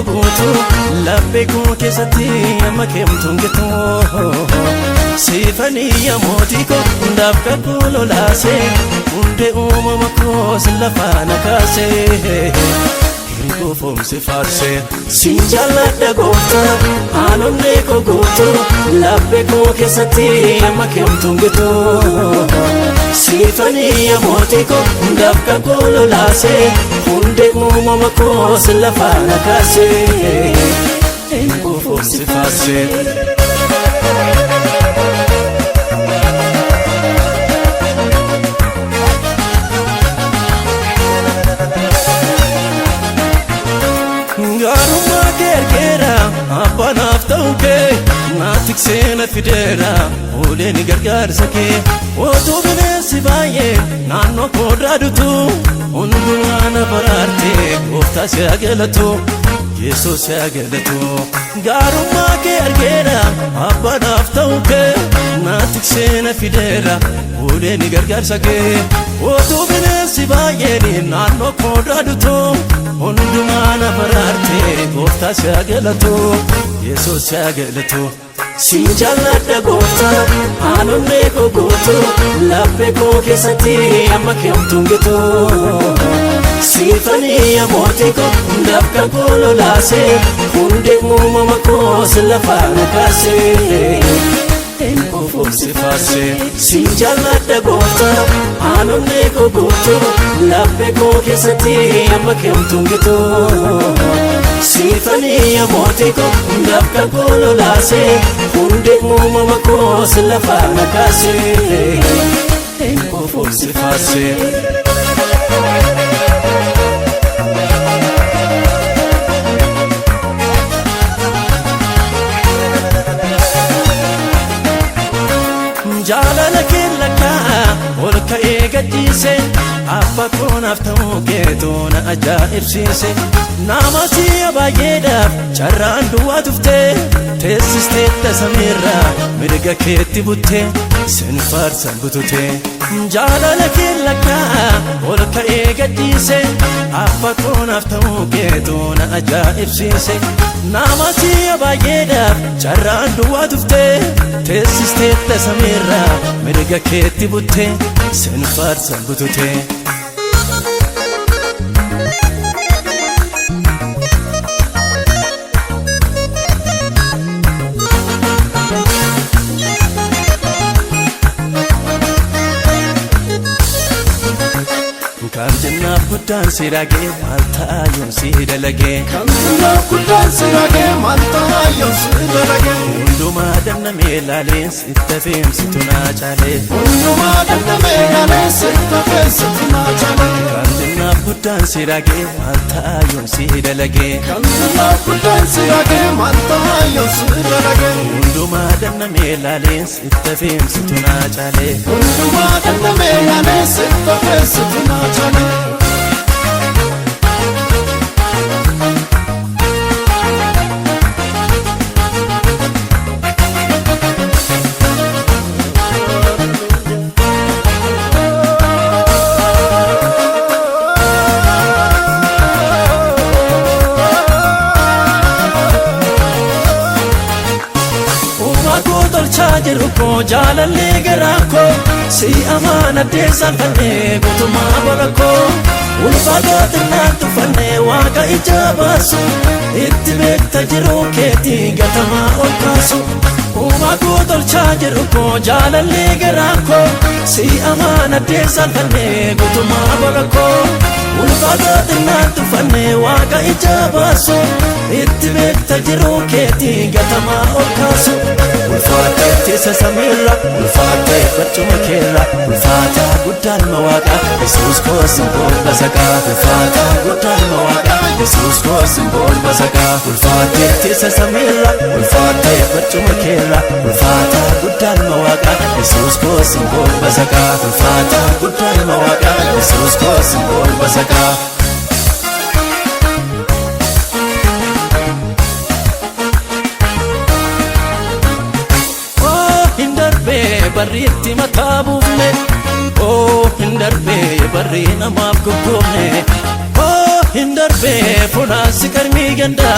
kogutu labbe ko kesati amma kemtun gitu sifani ya motiko ndafka kulo lase unde umama ko silafana kase Ko fom se farse sinjala da gota alonne ko goto labbe ko kesati amma kemtun gitu sifani ya motiko ndafka kulo lase unde umama ko silafana kase ko fom se farse Garuma gergera abanaf tauke natik sena fidera oleni gargar sake otu binesi baye nanno kodradutu unduna bararte ofta siagelatu yeso siagelatu Garuma gergera abanaf tauke natik sena fidera oleni gargar sake otu binesi baye nanno kodradutu undumana bararte gofta siagelatu yesus siagelatu sinjala da gofta anonne ko goto labbe ko kesati amma kemtun gitu sifani amotiko ndafka kolo lase hunde mumama ko silafana kase Ko forse fase sinjala da gota anonne ko goto labbe ko kesati amma kemtun gitu sifani amotiko ndafka kolo lase hunde mumama ko silafana kase Ko forse fase Jalala kelaka olka egadise affa konaf tauke tona ajaib sise namasi abayeda charran duwa tufte tesiste tasamira mirga keti butte sen farsan butute Jalala kelaka olka egadise affa konaf tauke tona ajaib sise namasi abayeda charran duwa tufte tesiste tasamira mirga keti butte sen farsan butute Kanjina putan sirage malta yon sidalage Kanjina putan sirage malta yon sidalage Unduma damna melales ittafim situna chale Unduma damna melales ittafim situna chale Kanjina putan sirage malta yon sidalage Kanjina putan sirage malta yon sidalage Unduma damna melales ittafim situna chale Unduma damna melales ittafim situna chale Chajiru ko jalalle garako si amana desan fanne gutuma barako ulfado tinatu fanne waqa ijabasu ittibek tajiru keti gatama olkasu uma ko tol chajiru ko jalalle garako si amana desan fanne gutuma barako ulfado tinatu fanne waqa ijabasu ittibek tajiru keti gatama olkasu Ulfata tisa samira, ulfata bachuma kera, ulfata gudan mawaka, Jesus ko simbol basaka, ulfata gudan mawaka, Jesus ko simbol basaka, ulfata tisa samira, ulfata bachuma kera, ulfata gudan mawaka, Jesus ko simbol basaka, ulfata gudan mawaka, Jesus ko simbol basaka. Barritti matabufne oh hindarbe barrina maf gubne oh hindarbe funaansi qarmii ganda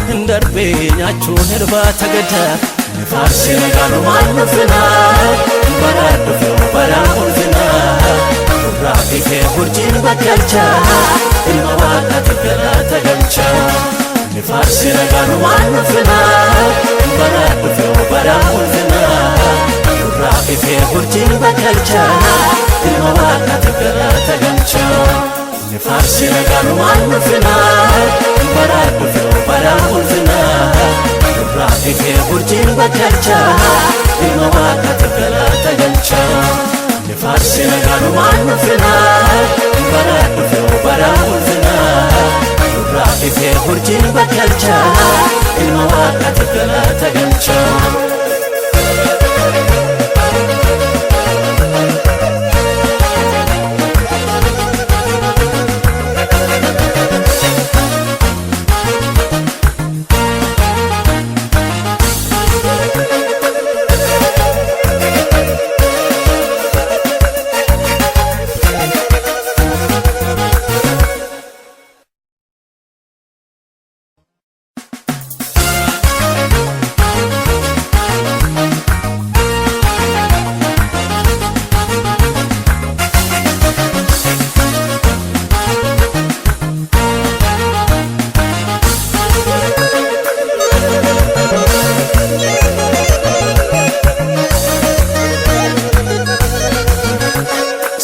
hindarbe nyaachuun hirbaata gada faarsi nagaanumaan nufina bara dhufe bara ulfina durraa kee hurjiin bakkalcha ilma waaqaatiif galata galcha faarsi nagaanumaan nufina bara dhufe bara ulfina durraa kee hurjiin bakkalcha ilma waaqaatiif galata galcha faarsi nagaanumaan nufina bara dhufe bara ulfina durraa kee hurjiin bakkalcha ilma waaqaatiif galata galcha faarsi nagaanumaan nufina bara dhufe bara ulfina durraa kee hurjiin bakkalcha ilma waaqaatiif galata galcha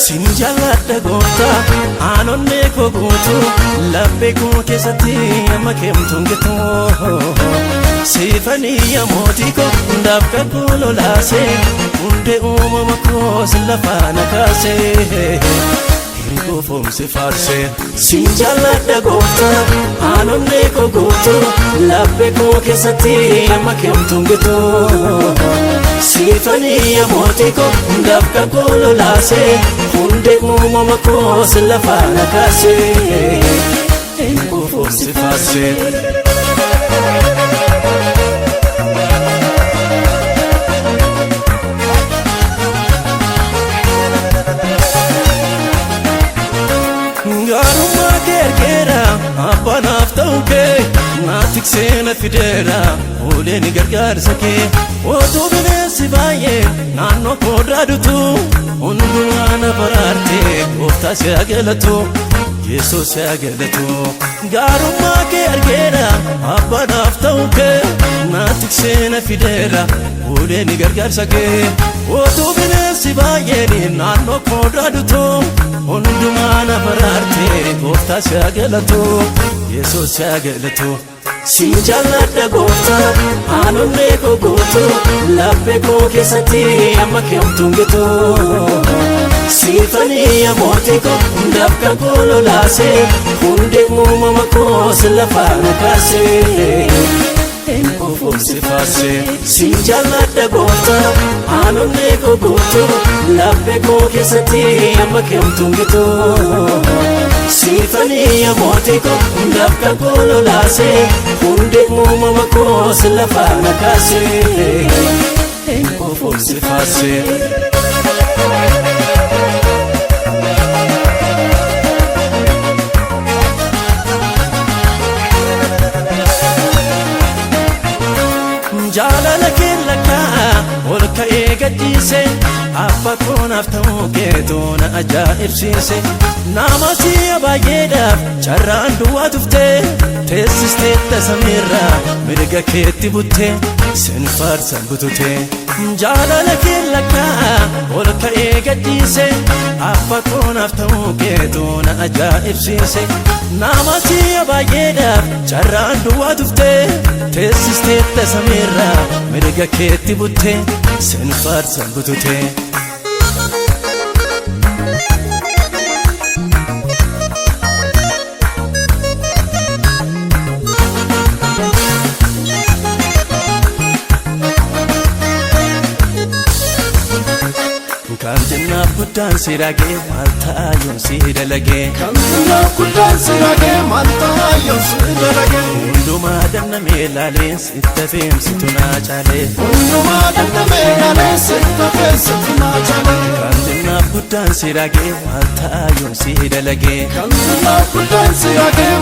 Sinjaalladha goota aanonne koo guutu laphee koo keessatti amma keemtuun gitu siifanii mootii koo ndaafka koo lolaase hundee uumama koo silafaana kaase hirikoo foomsi faarse sinjaalladha goota aanonne koo guutu laphee koo keessatti amma keemtuun gitu siifanii mootii koo ndaafka koo lolaase hundee uumama koo silafaana kaase hirikoo foomsi faarse gaarummaa kee ergeera abbanaaf ta'u kee naatiksee na fideera uleen gargaarsa kee otuu bineensi baay'ee naannoo koo dhaadutu hundumaa na baraarte gooftaa si haa galatu Yesuus si haa galatu gaarummaa kee ergeera abbanaaf ta'u kee naatiksee na fideera uleen gargaarsa kee otuu bineensi baay'een naannoo koo dhaadutu hundumaa na baraarte gooftaa si haa galatu Yesuus si haa galatu sinjaalladha goota aanonne koo guutu laphee koo keessatti amma keemtuun gitu siifanii mootii koo ndaafka koo lolaase hundee uumama koo silafaana kaase hirikoo foomsi faarse sinjaalladha goota aanonne koo guutu laphee koo keessatti amma keemtuun gitu siifanii mootii koo ndaafka koo lolaase hundee uumama koo silafaana kaase hirikoo foomsi faarse jaalala kee lakkaa ol ka'ee gadhiise abba koo naaf ta'uu keetuu na ajaa'ibsiise nama si'a baay'eedhaaf carraan duwwaa tuftee teessisteetta samiirraa mirga keetti buttee sin faarsan bututee jaalala kee lakkaa ol ka'ee gadhiise abba koo naaf ta'uu keetuu na ajaa'ibsiise nama si'a baay'eedhaaf carraan duwwaa tuftee teessisteetta samiirraa mirga keetti buttee sin faarsan bututee Kamtinnaaf guddaan si ragee maal taayyoon si dalagee Kamtinnaaf guddaan si ragee maal taayyoon si dalagee Hundumaa dannamee laalee sitta feemsitu naa caalee Hundumaa dannamee laalee sitta feemsitu naa caalee Kamtinnaaf guddaan si raagee maal ta'aa yoon si dalagee Kan silaaf guddaan si raagee